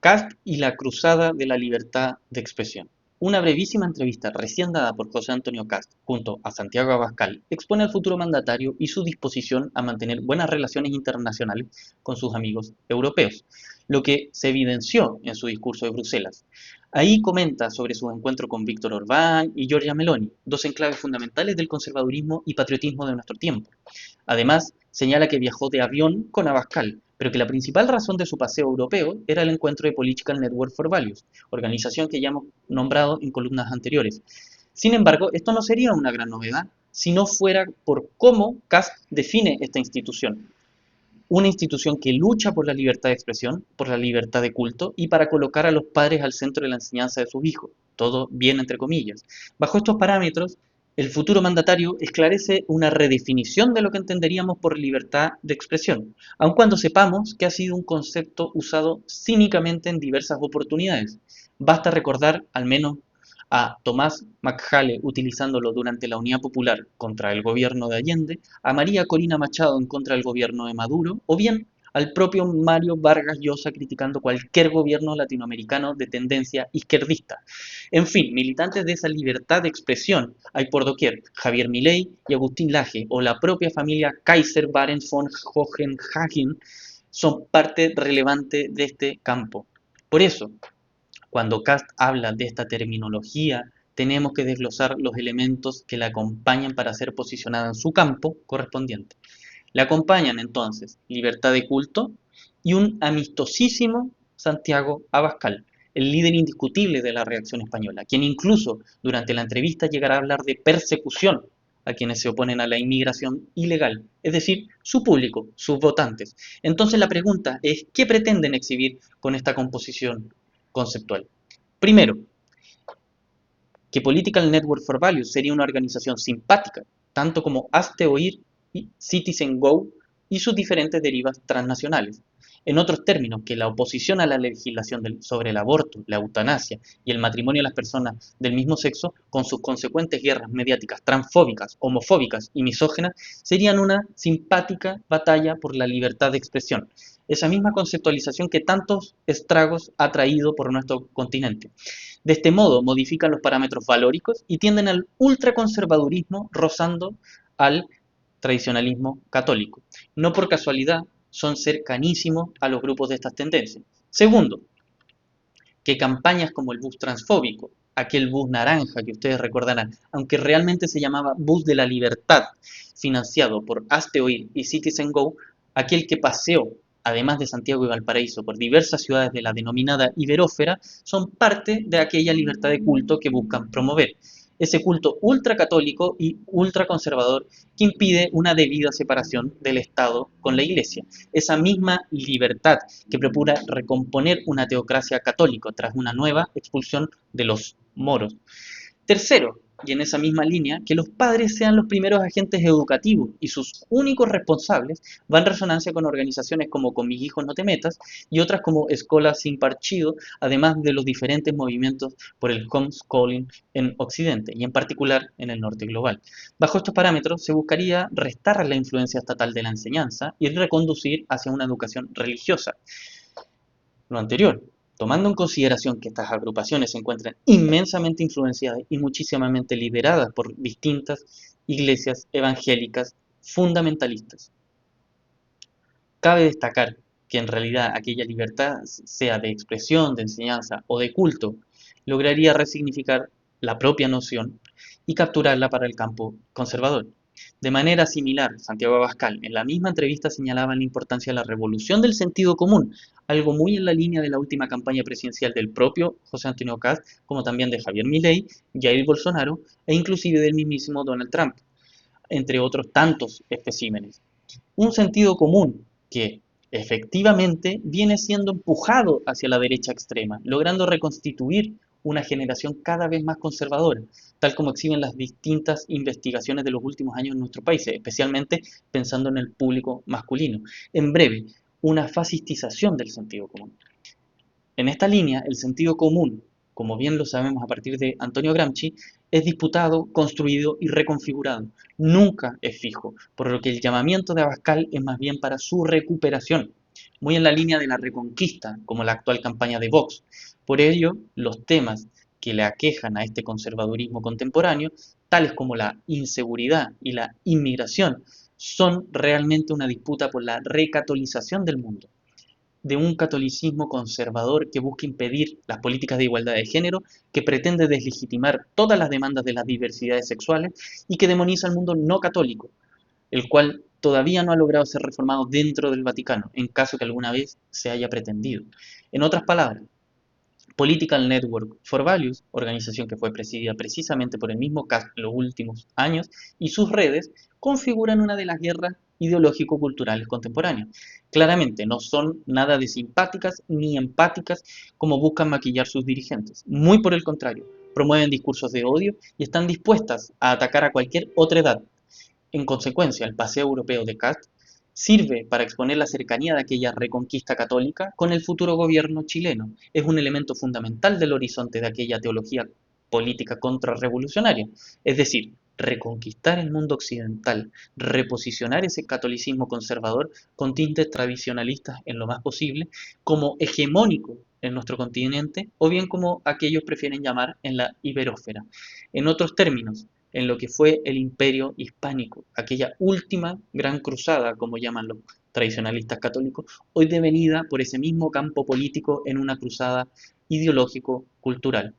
Kast y la cruzada de la libertad de expresión. Una brevísima entrevista recién dada por José Antonio Kast junto a Santiago Abascal expone al futuro mandatario y su disposición a mantener buenas relaciones internacionales con sus amigos europeos, lo que se evidenció en su discurso de Bruselas. Ahí comenta sobre su encuentro con Víctor Orbán y Giorgia Meloni, dos enclaves fundamentales del conservadurismo y patriotismo de nuestro tiempo. Además, señala que viajó de avión con Abascal, pero que la principal razón de su paseo europeo era el encuentro de Political Network for Values, organización que ya hemos nombrado en columnas anteriores. Sin embargo, esto no sería una gran novedad si no fuera por cómo Kast define esta institución. Una institución que lucha por la libertad de expresión, por la libertad de culto y para colocar a los padres al centro de la enseñanza de sus hijos. Todo bien entre comillas. Bajo estos parámetros, el futuro mandatario esclarece una redefinición de lo que entenderíamos por libertad de expresión, aun cuando sepamos que ha sido un concepto usado cínicamente en diversas oportunidades. Basta recordar al menos a Tomás McHale utilizándolo durante la Unidad Popular contra el gobierno de Allende, a María Corina Machado en contra del gobierno de Maduro, o bien al propio Mario Vargas Llosa criticando cualquier gobierno latinoamericano de tendencia izquierdista. En fin, militantes de esa libertad de expresión hay por doquier. Javier Milei y Agustín Laje, o la propia familia Kaiser Barents von Hohenhagen, son parte relevante de este campo. Por eso, cuando Kast habla de esta terminología, tenemos que desglosar los elementos que la acompañan para ser posicionada en su campo correspondiente. Le acompañan entonces libertad de culto y un amistosísimo Santiago Abascal, el líder indiscutible de la reacción española, quien incluso durante la entrevista llegará a hablar de persecución a quienes se oponen a la inmigración ilegal, es decir, su público, sus votantes. Entonces la pregunta es, ¿qué pretenden exhibir con esta composición conceptual? Primero, que Political Network for Values sería una organización simpática, tanto como Hazte Oír y Citizen Go y sus diferentes derivas transnacionales. En otros términos, que la oposición a la legislación sobre el aborto, la eutanasia y el matrimonio de las personas del mismo sexo, con sus consecuentes guerras mediáticas transfóbicas, homofóbicas y misógenas, serían una simpática batalla por la libertad de expresión, esa misma conceptualización que tantos estragos ha traído por nuestro continente. De este modo, modifican los parámetros valóricos y tienden al ultraconservadurismo rozando al tradicionalismo católico. No por casualidad son cercanísimos a los grupos de estas tendencias. Segundo, que campañas como el bus transfóbico, aquel bus naranja que ustedes recordarán, aunque realmente se llamaba Bus de la Libertad, financiado por Hazte Oír y Citizen Go, aquel que paseó, además de Santiago y Valparaíso, por diversas ciudades de la denominada Iberósfera, son parte de aquella libertad de culto que buscan promover. Ese culto ultracatólico y ultraconservador que impide una debida separación del Estado con la Iglesia. Esa misma libertad que procura recomponer una teocracia católica tras una nueva expulsión de los moros. Tercero, y en esa misma línea, que los padres sean los primeros agentes educativos y sus únicos responsables va en resonancia con organizaciones como Con mis hijos no te metas y otras como Escola sin partido, además de los diferentes movimientos por el homeschooling en Occidente y en particular en el norte global. Bajo estos parámetros se buscaría restar la influencia estatal de la enseñanza y reconducir hacia una educación religiosa. Lo anterior, tomando en consideración que estas agrupaciones se encuentran inmensamente influenciadas y muchísimamente lideradas por distintas iglesias evangélicas fundamentalistas. Cabe destacar que en realidad aquella libertad, sea de expresión, de enseñanza o de culto, lograría resignificar la propia noción y capturarla para el campo conservador. De manera similar, Santiago Abascal en la misma entrevista señalaba la importancia de la revolución del sentido común, algo muy en la línea de la última campaña presidencial del propio José Antonio Kast, como también de Javier Milei, Jair Bolsonaro e inclusive del mismísimo Donald Trump, entre otros tantos especímenes. Un sentido común que efectivamente viene siendo empujado hacia la derecha extrema, logrando reconstituir una generación cada vez más conservadora, tal como exhiben las distintas investigaciones de los últimos años en nuestro país, especialmente pensando en el público masculino. En breve, una fascistización del sentido común. En esta línea, el sentido común, como bien lo sabemos a partir de Antonio Gramsci, es disputado, construido y reconfigurado. Nunca es fijo, por lo que el llamamiento de Abascal es más bien para su recuperación. muy en la línea de la reconquista, como la actual campaña de Vox. Por ello, los temas que le aquejan a este conservadurismo contemporáneo, tales como la inseguridad y la inmigración, son realmente una disputa por la recatolización del mundo, de un catolicismo conservador que busca impedir las políticas de igualdad de género, que pretende deslegitimar todas las demandas de las diversidades sexuales y que demoniza al mundo no católico, el cual todavía no ha logrado ser reformado dentro del Vaticano, en caso que alguna vez se haya pretendido. En otras palabras, Political Network for Values, organización que fue presidida precisamente por el mismo Cast en los últimos años, y sus redes configuran una de las guerras ideológico-culturales contemporáneas. Claramente no son nada de simpáticas ni empáticas como buscan maquillar sus dirigentes. Muy por el contrario, promueven discursos de odio y están dispuestas a atacar a cualquier otra edad. En consecuencia, el paseo europeo de Cast sirve para exponer la cercanía de aquella reconquista católica con el futuro gobierno chileno. Es un elemento fundamental del horizonte de aquella teología política contrarrevolucionaria. Es decir, reconquistar el mundo occidental, reposicionar ese catolicismo conservador con tintes tradicionalistas en lo más posible, como hegemónico en nuestro continente, o bien como aquellos prefieren llamar en la iberósfera. En otros términos, en lo que fue el imperio hispánico, aquella última gran cruzada, como llaman los tradicionalistas católicos, hoy devenida por ese mismo campo político en una cruzada ideológico-cultural.